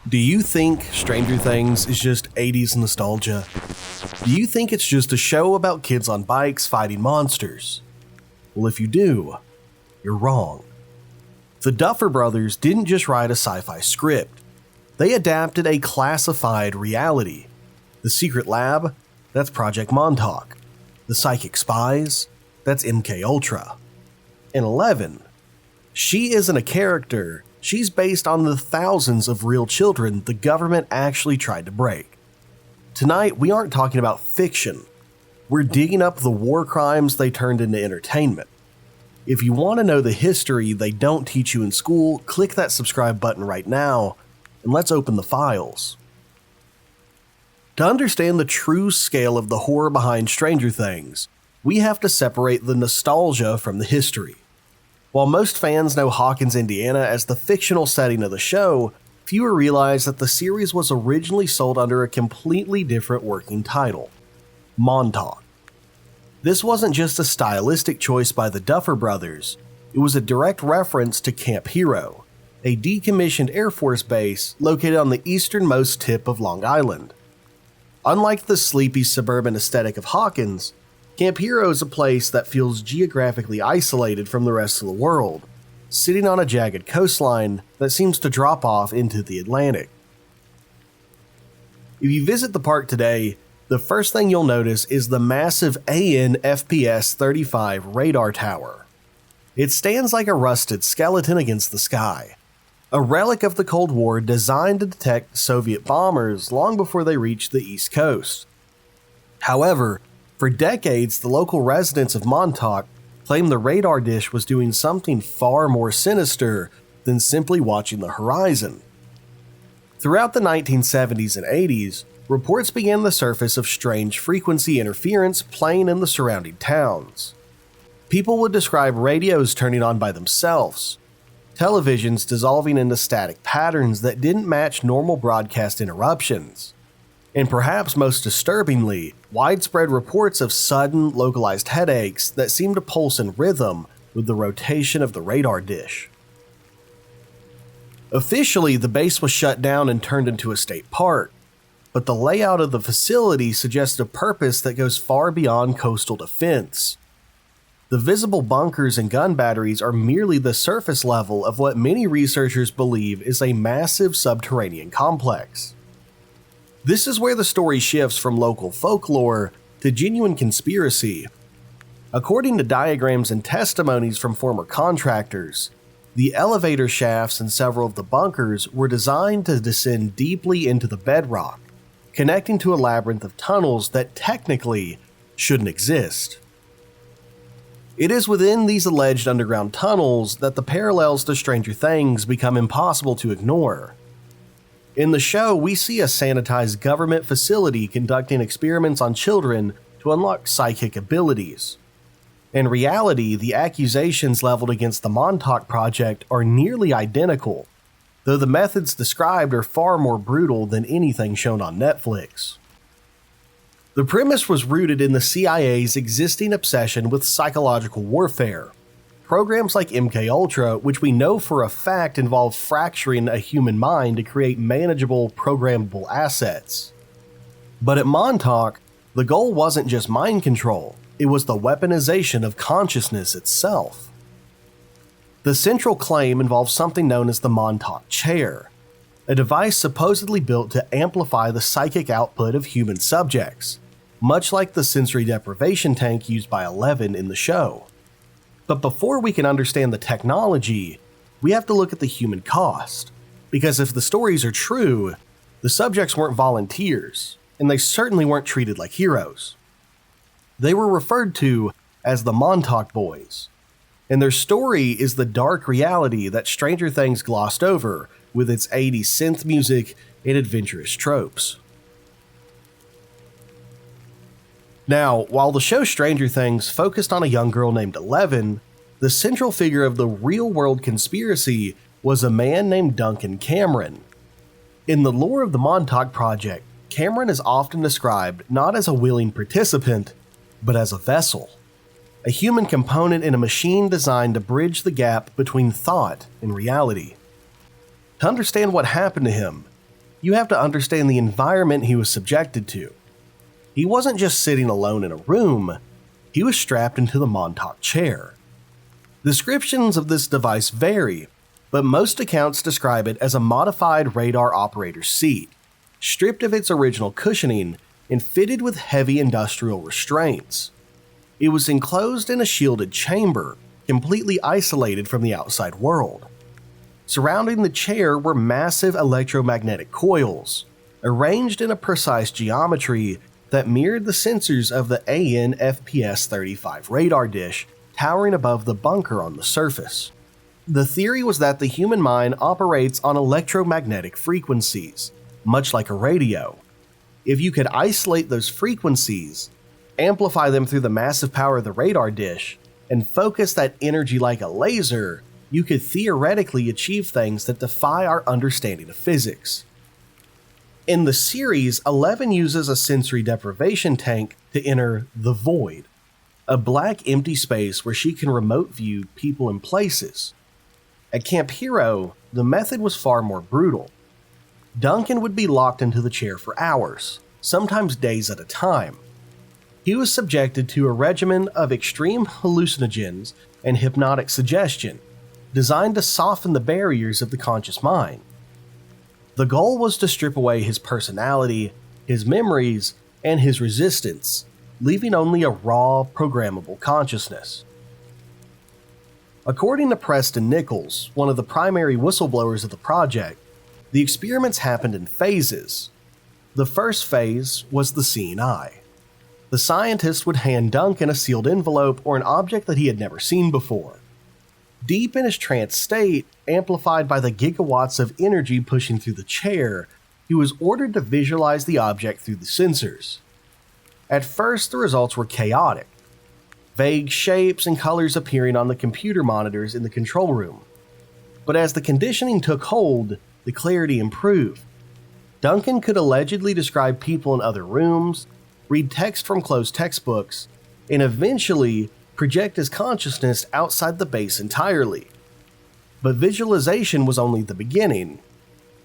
Do you think Stranger Things is just 80s nostalgia? Do you think it's just a show about kids on bikes fighting monsters? Well, if you do, you're wrong. The Duffer Brothers didn't just write a sci-fi script. They adapted a classified reality. The secret lab? That's Project Montauk. The psychic spies? That's MKUltra. And 11. She isn't a character. She's based on the thousands of real children the government actually tried to break. Tonight, we aren't talking about fiction. We're digging up the war crimes they turned into entertainment. If you want to know the history they don't teach you in school, click that subscribe button right now, and let's open the files. To understand the true scale of the horror behind Stranger Things, we have to separate the nostalgia from the history. While most fans know Hawkins, Indiana as the fictional setting of the show, fewer realize that the series was originally sold under a completely different working title, Montauk. This wasn't just a stylistic choice by the Duffer Brothers, it was a direct reference to Camp Hero, a decommissioned Air Force base located on the easternmost tip of Long Island. Unlike the sleepy suburban aesthetic of Hawkins, Camp Hero is a place that feels geographically isolated from the rest of the world, sitting on a jagged coastline that seems to drop off into the Atlantic. If you visit the park today, the first thing you'll notice is the massive AN/FPS 35 radar tower. It stands like a rusted skeleton against the sky, a relic of the Cold War designed to detect Soviet bombers long before they reached the East Coast. However, for decades, the local residents of Montauk claimed the radar dish was doing something far more sinister than simply watching the horizon. Throughout the 1970s and 80s, reports began to surface of strange frequency interference playing in the surrounding towns. People would describe radios turning on by themselves, televisions dissolving into static patterns that didn't match normal broadcast interruptions, and perhaps most disturbingly, widespread reports of sudden, localized headaches that seemed to pulse in rhythm with the rotation of the radar dish. Officially, the base was shut down and turned into a state park, but the layout of the facility suggests a purpose that goes far beyond coastal defense. The visible bunkers and gun batteries are merely the surface level of what many researchers believe is a massive subterranean complex. This is where the story shifts from local folklore to genuine conspiracy. According to diagrams and testimonies from former contractors, the elevator shafts in several of the bunkers were designed to descend deeply into the bedrock, connecting to a labyrinth of tunnels that technically shouldn't exist. It is within these alleged underground tunnels that the parallels to Stranger Things become impossible to ignore. In the show, we see a sanitized government facility conducting experiments on children to unlock psychic abilities. In reality, the accusations leveled against the Montauk Project are nearly identical, though the methods described are far more brutal than anything shown on Netflix. The premise was rooted in the CIA's existing obsession with psychological warfare. Programs like MKUltra, which we know for a fact involve fracturing a human mind to create manageable, programmable assets. But at Montauk, the goal wasn't just mind control, it was the weaponization of consciousness itself. The central claim involves something known as the Montauk Chair, a device supposedly built to amplify the psychic output of human subjects, much like the sensory deprivation tank used by Eleven in the show. But before we can understand the technology, we have to look at the human cost, because if the stories are true, the subjects weren't volunteers, and they certainly weren't treated like heroes. They were referred to as the Montauk Boys, and their story is the dark reality that Stranger Things glossed over with its 80s synth music and adventurous tropes. Now, while the show Stranger Things focused on a young girl named Eleven, the central figure of the real-world conspiracy was a man named Duncan Cameron. In the lore of the Montauk Project, Cameron is often described not as a willing participant, but as a vessel, a human component in a machine designed to bridge the gap between thought and reality. To understand what happened to him, You have to understand the environment he was subjected to. He wasn't just sitting alone in a room, he was strapped into the Montauk Chair. Descriptions of this device vary, but most accounts describe it as a modified radar operator's seat, stripped of its original cushioning and fitted with heavy industrial restraints. It was enclosed in a shielded chamber, completely isolated from the outside world. Surrounding the chair were massive electromagnetic coils, arranged in a precise geometry that mirrored the sensors of the AN-FPS-35 radar dish towering above the bunker on the surface. The theory was that the human mind operates on electromagnetic frequencies, much like a radio. If you could isolate those frequencies, amplify them through the massive power of the radar dish, and focus that energy like a laser, you could theoretically achieve things that defy our understanding of physics. In the series, 11 uses a sensory deprivation tank to enter the Void, a black empty space where she can remote view people and places. At Camp Hero, the method was far more brutal. Duncan would be locked into the chair for hours, sometimes days at a time. He was subjected to a regimen of extreme hallucinogens and hypnotic suggestion, designed to soften the barriers of the conscious mind. The goal was to strip away his personality, his memories, and his resistance, leaving only a raw, programmable consciousness. According to Preston Nichols, one of the primary whistleblowers of the project, the experiments happened in phases. The first phase was the seeing eye. The scientist would hand Duncan a sealed envelope or an object that he had never seen before. Deep in his trance state, amplified by the gigawatts of energy pushing through the chair, he was ordered to visualize the object through the sensors. At first, the results were chaotic. Vague shapes and colors appearing on the computer monitors in the control room. But as the conditioning took hold, the clarity improved. Duncan could allegedly describe people in other rooms, read text from closed textbooks, and eventually project his consciousness outside the base entirely. But visualization was only the beginning.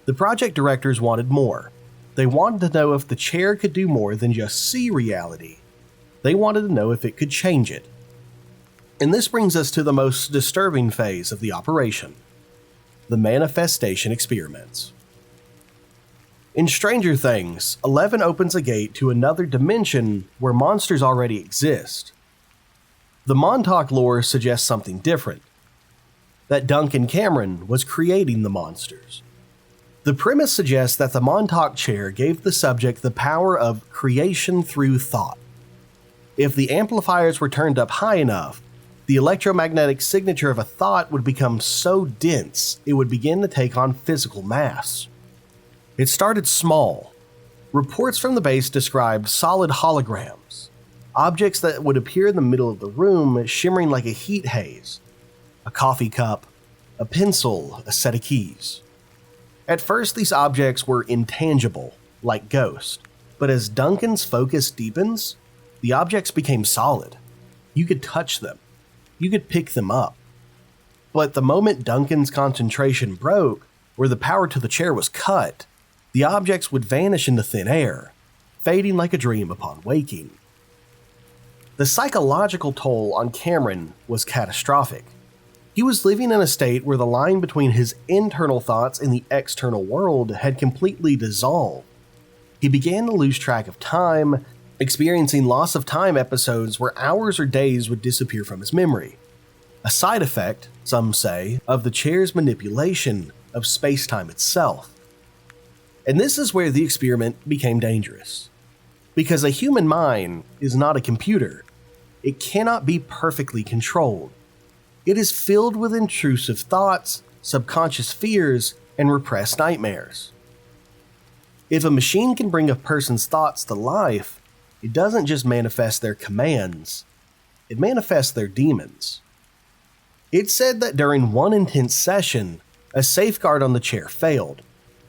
The project directors wanted more. They wanted to know if the chair could do more than just see reality. They wanted to know if it could change it. And this brings us to the most disturbing phase of the operation: the manifestation experiments. In Stranger Things, 11 opens a gate to another dimension where monsters already exist. The Montauk lore suggests something different: that Duncan Cameron was creating the monsters. The premise suggests that the Montauk Chair gave the subject the power of creation through thought. If the amplifiers were turned up high enough, the electromagnetic signature of a thought would become so dense it would begin to take on physical mass. It started small. Reports from the base described solid holograms, objects that would appear in the middle of the room shimmering like a heat haze: a coffee cup, a pencil, a set of keys. At first, these objects were intangible, like ghosts, but as Duncan's focus deepens, the objects became solid. You could touch them. You could pick them up. But the moment Duncan's concentration broke, or the power to the chair was cut, the objects would vanish into thin air, fading like a dream upon waking. The psychological toll on Cameron was catastrophic. He was living in a state where the line between his internal thoughts and the external world had completely dissolved. He began to lose track of time, experiencing loss of time episodes where hours or days would disappear from his memory. A side effect, some say, of the chair's manipulation of space-time itself. And this is where the experiment became dangerous. Because a human mind is not a computer. It cannot be perfectly controlled. It is filled with intrusive thoughts, subconscious fears, and repressed nightmares. If a machine can bring a person's thoughts to life, it doesn't just manifest their commands, it manifests their demons. It's said that during one intense session, a safeguard on the chair failed.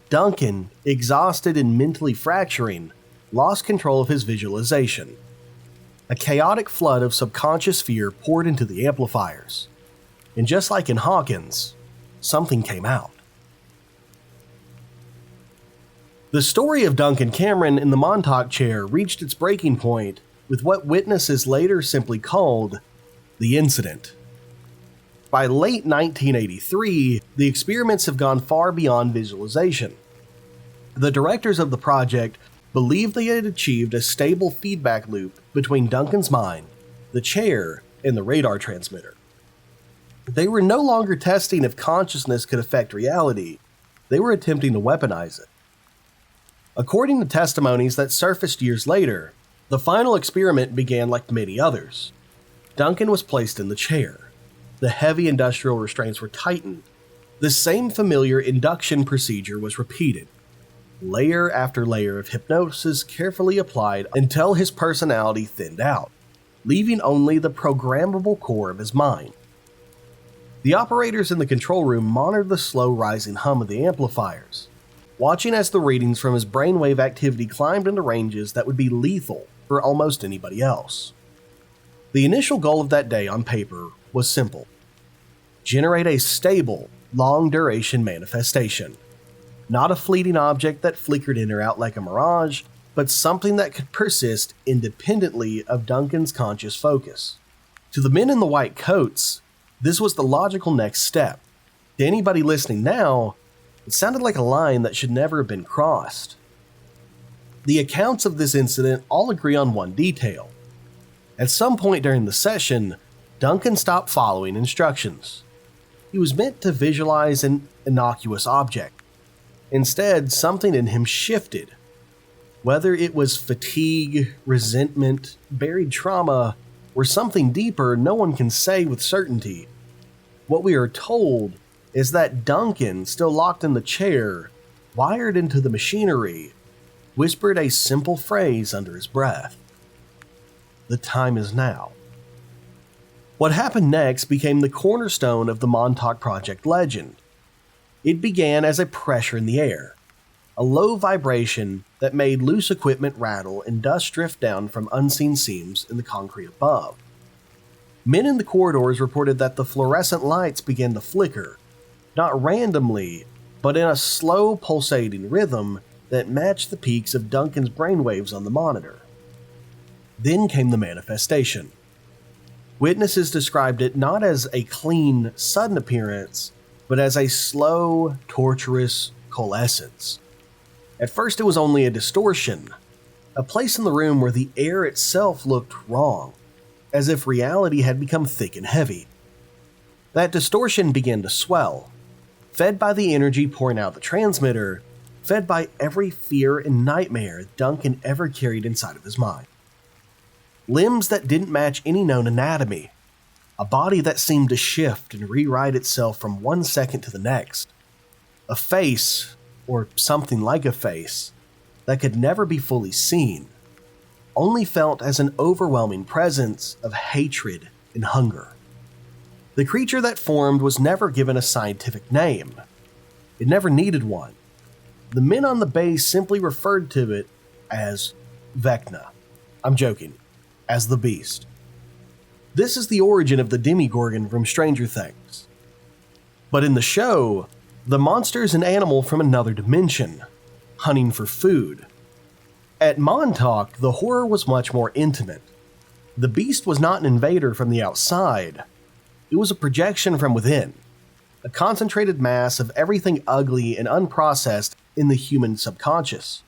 Duncan, exhausted and mentally fracturing, lost control of his visualization. A chaotic flood of subconscious fear poured into the amplifiers. And just like in Hawkins, something came out. The story of Duncan Cameron in the Montauk Chair reached its breaking point with what witnesses later simply called the incident. By late 1983, the experiments have gone far beyond visualization. The directors of the project believed they had achieved a stable feedback loop between Duncan's mind, the chair, and the radar transmitter. They were no longer testing if consciousness could affect reality, they were attempting to weaponize it. According to testimonies that surfaced years later, the final experiment began like many others. Duncan was placed in the chair. The heavy industrial restraints were tightened. The same familiar induction procedure was repeated. Layer after layer of hypnosis carefully applied until his personality thinned out, leaving only the programmable core of his mind. The operators in the control room monitored the slow rising hum of the amplifiers, watching as the readings from his brainwave activity climbed into ranges that would be lethal for almost anybody else. The initial goal of that day on paper was simple: generate a stable, long-duration manifestation. Not a fleeting object that flickered in or out like a mirage, but something that could persist independently of Duncan's conscious focus. To the men in the white coats, this was the logical next step. To anybody listening now, it sounded like a line that should never have been crossed. The accounts of this incident all agree on one detail. At some point during the session, Duncan stopped following instructions. He was meant to visualize an innocuous object. Instead, something in him shifted. Whether it was fatigue, resentment, buried trauma, or something deeper, no one can say with certainty. What we are told is that Duncan, still locked in the chair, wired into the machinery, whispered a simple phrase under his breath. The time is now. What happened next became the cornerstone of the Montauk Project legend. It began as a pressure in the air, a low vibration that made loose equipment rattle and dust drift down from unseen seams in the concrete above. Men in the corridors reported that the fluorescent lights began to flicker, not randomly, but in a slow pulsating rhythm that matched the peaks of Duncan's brainwaves on the monitor. Then came the manifestation. Witnesses described it not as a clean, sudden appearance, but as a slow, torturous coalescence. At first it was only a distortion, a place in the room where the air itself looked wrong, as if reality had become thick and heavy. That distortion began to swell, fed by the energy pouring out the transmitter, fed by every fear and nightmare Duncan ever carried inside of his mind. Limbs that didn't match any known anatomy, a body that seemed to shift and rewrite itself from one second to the next, a face, or something like a face, that could never be fully seen, only felt as an overwhelming presence of hatred and hunger. The creature that formed was never given a scientific name. It never needed one. The men on the base simply referred to it as Vecna. I'm joking, as the Beast. This is the origin of the Demogorgon from Stranger Things. But in the show, the monster is an animal from another dimension, hunting for food. At Montauk, the horror was much more intimate. The Beast was not an invader from the outside. It was a projection from within, a concentrated mass of everything ugly and unprocessed in the human subconscious.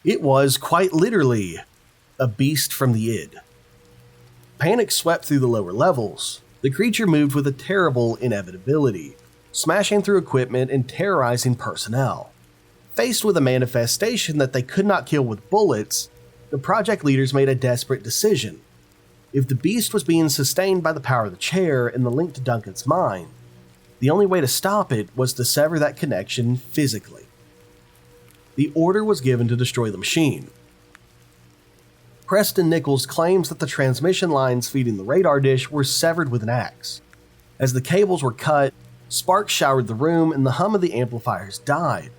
It was, quite literally, a beast from the id. Panic swept through the lower levels. The creature moved with a terrible inevitability, smashing through equipment and terrorizing personnel. Faced with a manifestation that they could not kill with bullets, the project leaders made a desperate decision. If the beast was being sustained by the power of the chair and the link to Duncan's mind, the only way to stop it was to sever that connection physically. The order was given to destroy the machine. Preston Nichols claims that the transmission lines feeding the radar dish were severed with an axe. As the cables were cut, sparks showered the room and the hum of the amplifiers died.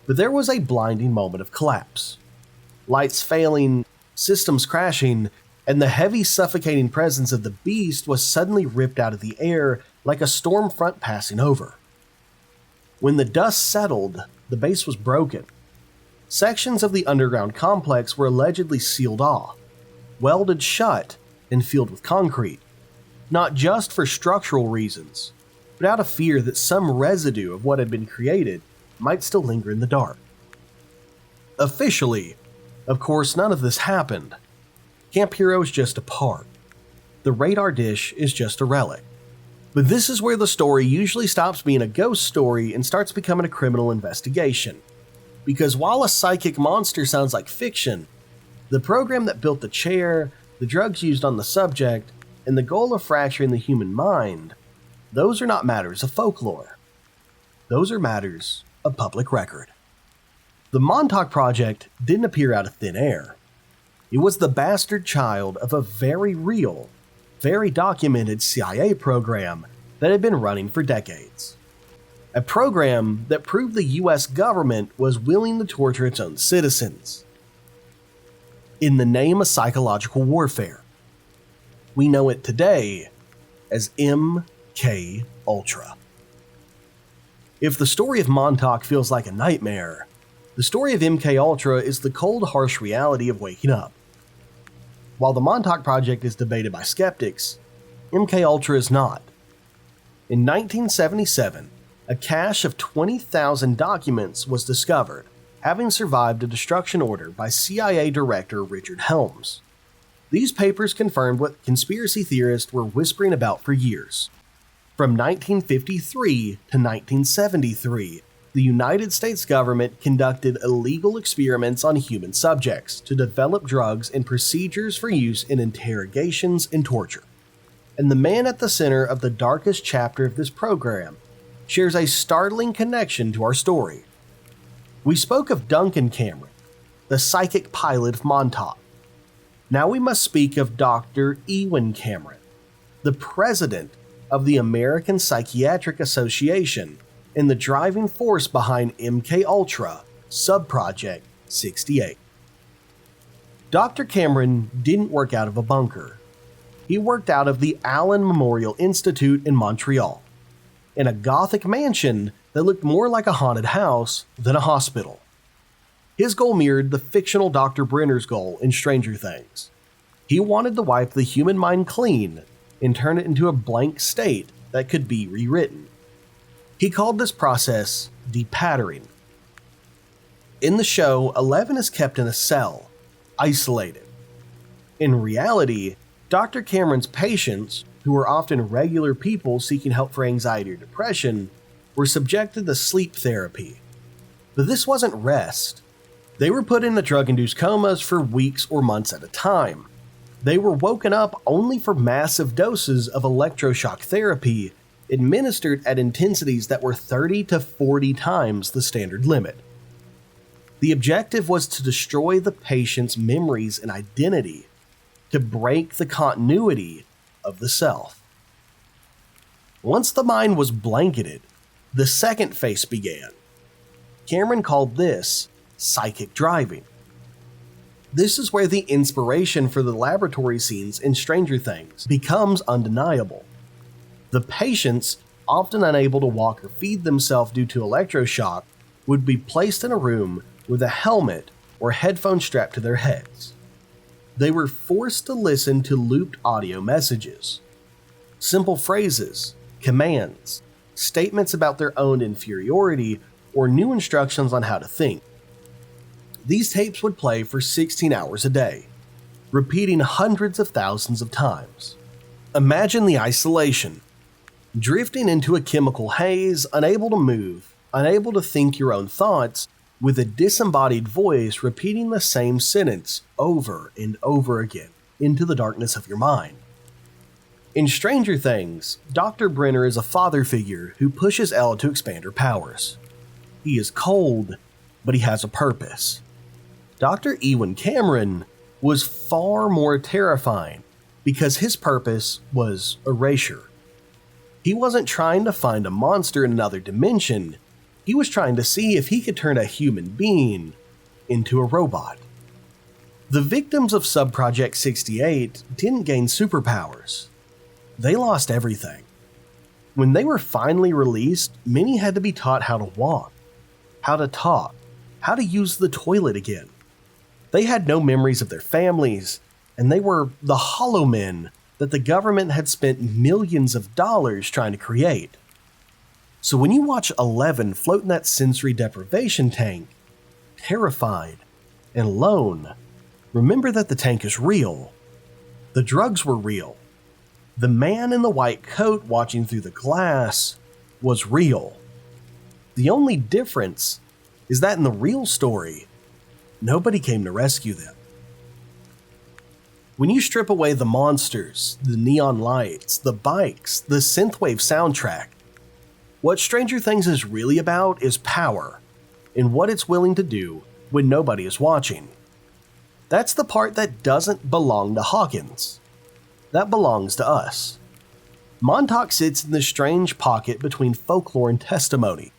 But there was a blinding moment of collapse. Lights failing, systems crashing, and the heavy, suffocating presence of the beast was suddenly ripped out of the air like a storm front passing over. When the dust settled, the base was broken. Sections of the underground complex were allegedly sealed off, welded shut, and filled with concrete, not just for structural reasons, but out of fear that some residue of what had been created might still linger in the dark. Officially, of course, none of this happened. Camp Hero is just a part. The radar dish is just a relic. But this is where the story usually stops being a ghost story and starts becoming a criminal investigation. Because while a psychic monster sounds like fiction, the program that built the chair, the drugs used on the subject, and the goal of fracturing the human mind, those are not matters of folklore. Those are matters of public record. The Montauk Project didn't appear out of thin air. It was the bastard child of a very real, very documented CIA program that had been running for decades. A program that proved the US government was willing to torture its own citizens in the name of psychological warfare. We know it today as MKUltra. If the story of Montauk feels like a nightmare, the story of MKUltra is the cold, harsh reality of waking up. While the Montauk Project is debated by skeptics, MKUltra is not. In 1977, a cache of 20,000 documents was discovered, having survived a destruction order by CIA Director Richard Helms. These papers confirmed what conspiracy theorists were whispering about for years. From 1953 to 1973, the United States government conducted illegal experiments on human subjects to develop drugs and procedures for use in interrogations and torture. And the man at the center of the darkest chapter of this program shares a startling connection to our story. We spoke of Duncan Cameron, the psychic pilot of Montauk. Now we must speak of Dr. Ewen Cameron, the president of the American Psychiatric Association and the driving force behind MKUltra Sub-Project 68. Dr. Cameron didn't work out of a bunker. He worked out of the Allen Memorial Institute in Montreal, in a Gothic mansion that looked more like a haunted house than a hospital. His goal mirrored the fictional Dr. Brenner's goal in Stranger Things. He wanted to wipe the human mind clean and turn it into a blank state that could be rewritten. He called this process depatterning. In the show, Eleven is kept in a cell, isolated. In reality, Dr. Cameron's patients, who were often regular people seeking help for anxiety or depression, were subjected to sleep therapy. But this wasn't rest. They were put into drug-induced comas for weeks or months at a time. They were woken up only for massive doses of electroshock therapy administered at intensities that were 30 to 40 times the standard limit. The objective was to destroy the patient's memories and identity, to break the continuity of the self. Once the mind was blanketed, the second phase began. Cameron called this psychic driving. This is where the inspiration for the laboratory scenes in Stranger Things becomes undeniable. The patients, often unable to walk or feed themselves due to electroshock, would be placed in a room with a helmet or headphones strapped to their heads. They were forced to listen to looped audio messages. Simple phrases, commands, statements about their own inferiority, or new instructions on how to think. These tapes would play for 16 hours a day, repeating hundreds of thousands of times. Imagine the isolation. Drifting into a chemical haze, unable to move, unable to think your own thoughts, with a disembodied voice repeating the same sentence over and over again into the darkness of your mind. In Stranger Things, Dr. Brenner is a father figure who pushes Elle to expand her powers. He is cold, but he has a purpose. Dr. Ewen Cameron was far more terrifying because his purpose was erasure. He wasn't trying to find a monster in another dimension. He was trying to see if he could turn a human being into a robot. The victims of Sub-Project 68 didn't gain superpowers. They lost everything. When they were finally released, many had to be taught how to walk. how to talk, how to use the toilet again. They had no memories of their families, and they were the hollow men that the government had spent millions of dollars trying to create. So when you watch 11 float in that sensory deprivation tank, terrified and alone, remember that the tank is real. The drugs were real. The man in the white coat watching through the glass was real. The only difference is that in the real story, nobody came to rescue them. When you strip away the monsters, the neon lights, the bikes, the synthwave soundtrack, what Stranger Things is really about is power and what it's willing to do when nobody is watching. That's the part that doesn't belong to Hawkins. That belongs to us. Montauk sits in this strange pocket between folklore and testimony.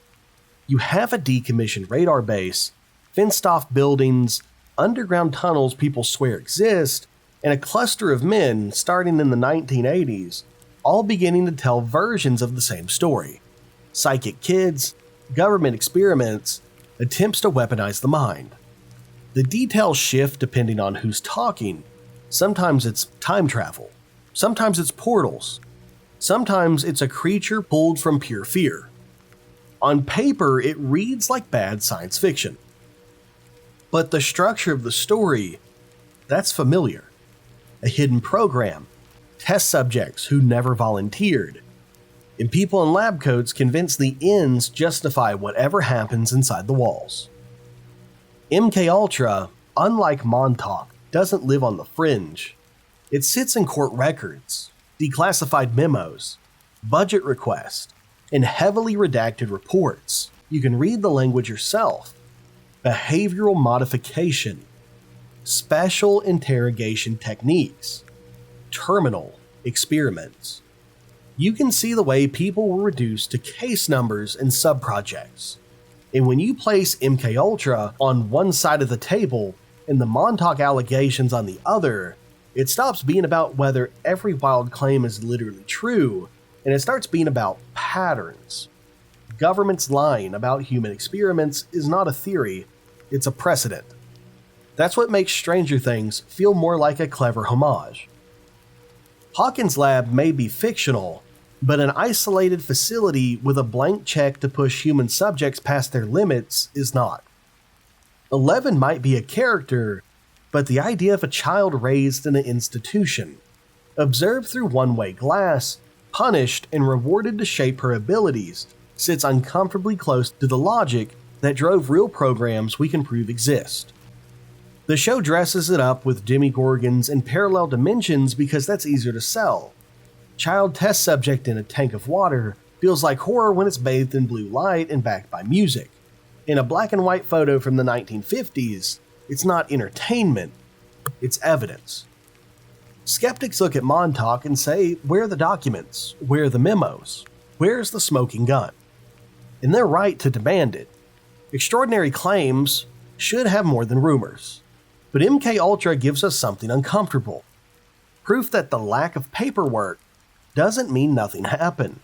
You have a decommissioned radar base, fenced-off buildings, underground tunnels people swear exist, and a cluster of men starting in the 1980s, all beginning to tell versions of the same story. Psychic kids, government experiments, attempts to weaponize the mind. The details shift depending on who's talking. Sometimes it's time travel. Sometimes it's portals. Sometimes it's a creature pulled from pure fear. On paper, it reads like bad science fiction. But the structure of the story, that's familiar. A hidden program, test subjects who never volunteered, and people in lab coats convinced the ends justify whatever happens inside the walls. MKUltra, unlike Montauk, doesn't live on the fringe. It sits in court records, declassified memos, budget requests, and heavily redacted reports. You can read the language yourself. Behavioral modification, special interrogation techniques, terminal experiments. You can see the way people were reduced to case numbers and subprojects. And when you place MKUltra on one side of the table and the Montauk allegations on the other, it stops being about whether every wild claim is literally true, and it starts being about patterns. Governments lying about human experiments is not a theory, it's a precedent. That's what makes Stranger Things feel more like a clever homage. Hawkins Lab may be fictional, but an isolated facility with a blank check to push human subjects past their limits is not. 11 might be a character, but the idea of a child raised in an institution, observed through one-way glass, punished and rewarded to shape her abilities, sits uncomfortably close to the logic that drove real programs we can prove exist. The show dresses it up with demigorgons and parallel dimensions because that's easier to sell. Child test subject in a tank of water feels like horror when it's bathed in blue light and backed by music. In a black and white photo from the 1950s, it's not entertainment, it's evidence. Skeptics look at Montauk and say, where are the documents? Where are the memos? Where's the smoking gun? And they're right to demand it. Extraordinary claims should have more than rumors. But MKUltra gives us something uncomfortable. Proof that the lack of paperwork doesn't mean nothing happened.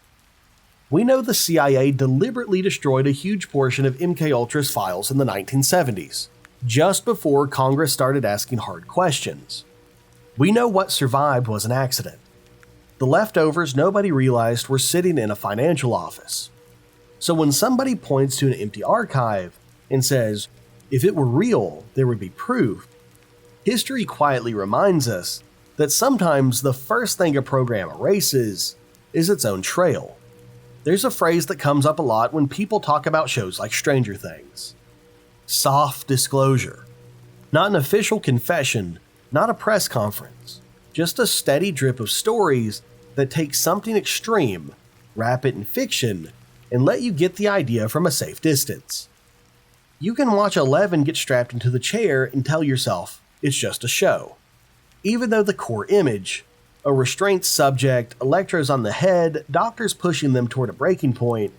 We know the CIA deliberately destroyed a huge portion of MKUltra's files in the 1970s, just before Congress started asking hard questions. We know what survived was an accident. The leftovers nobody realized were sitting in a financial office. So when somebody points to an empty archive and says, if it were real, there would be proof, history quietly reminds us that sometimes the first thing a program erases is its own trail. There's a phrase that comes up a lot when people talk about shows like Stranger Things. Soft disclosure. Not an official confession, not a press conference, just a steady drip of stories that take something extreme, wrap it in fiction, and let you get the idea from a safe distance. You can watch 11 get strapped into the chair and tell yourself it's just a show. Even though the core image, a restraint subject, electrodes on the head, doctors pushing them toward a breaking point,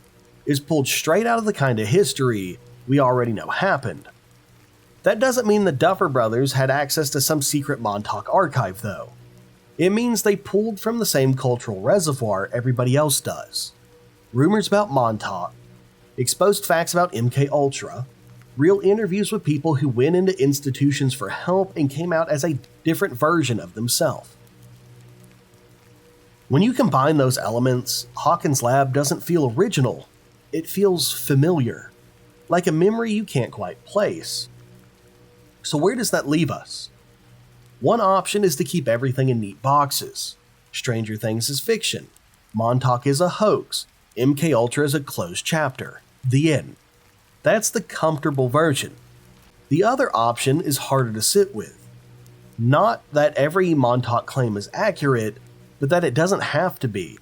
is pulled straight out of the kind of history we already know happened. That doesn't mean the Duffer Brothers had access to some secret Montauk archive, though. It means they pulled from the same cultural reservoir everybody else does. Rumors about Montauk, exposed facts about MKUltra, real interviews with people who went into institutions for help and came out as a different version of themselves. When you combine those elements, Hawkins Lab doesn't feel original. It feels familiar, like a memory you can't quite place. So where does that leave us? One option is to keep everything in neat boxes. Stranger Things is fiction. Montauk is a hoax. MKUltra is a closed chapter. The end. That's the comfortable version. The other option is harder to sit with. Not that every Montauk claim is accurate, but that it doesn't have to be.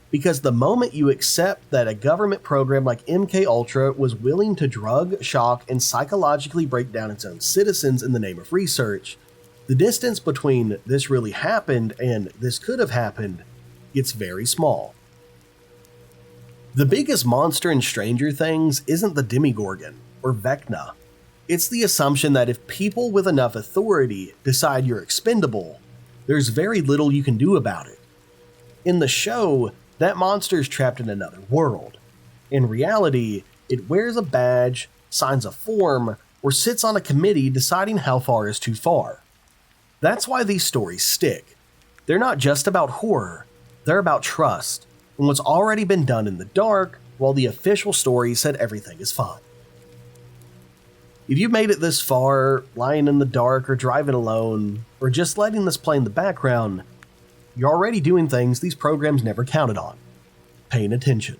Because the moment you accept that a government program like MKUltra was willing to drug, shock, and psychologically break down its own citizens in the name of research, the distance between this really happened and this could have happened gets very small. The biggest monster in Stranger Things isn't the Demogorgon or Vecna. It's the assumption that if people with enough authority decide you're expendable, there's very little you can do about it. In the show, that monster is trapped in another world. In reality, it wears a badge, signs a form, or sits on a committee deciding how far is too far. That's why these stories stick. They're not just about horror, they're about trust, and what's already been done in the dark, while the official story said everything is fine. If you made it this far, lying in the dark or driving alone, or just letting this play in the background, you're already doing things these programs never counted on. Paying attention.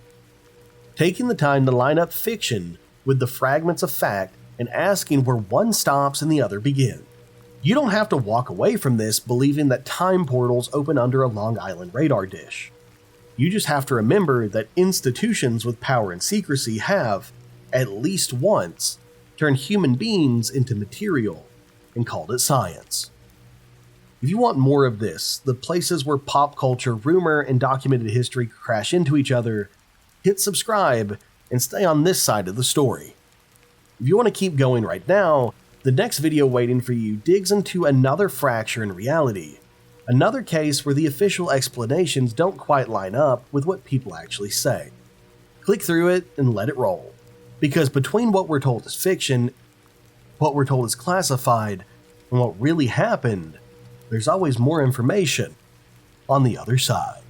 Taking the time to line up fiction with the fragments of fact and asking where one stops and the other begins. You don't have to walk away from this believing that time portals open under a Long Island radar dish. You just have to remember that institutions with power and secrecy have, at least once, turned human beings into material and called it science. If you want more of this, the places where pop culture, rumor, and documented history crash into each other, hit subscribe and stay on this side of the story. If you want to keep going right now, the next video waiting for you digs into another fracture in reality, another case where the official explanations don't quite line up with what people actually say. Click through it and let it roll, because between what we're told is fiction, what we're told is classified, and what really happened, there's always more information on the other side.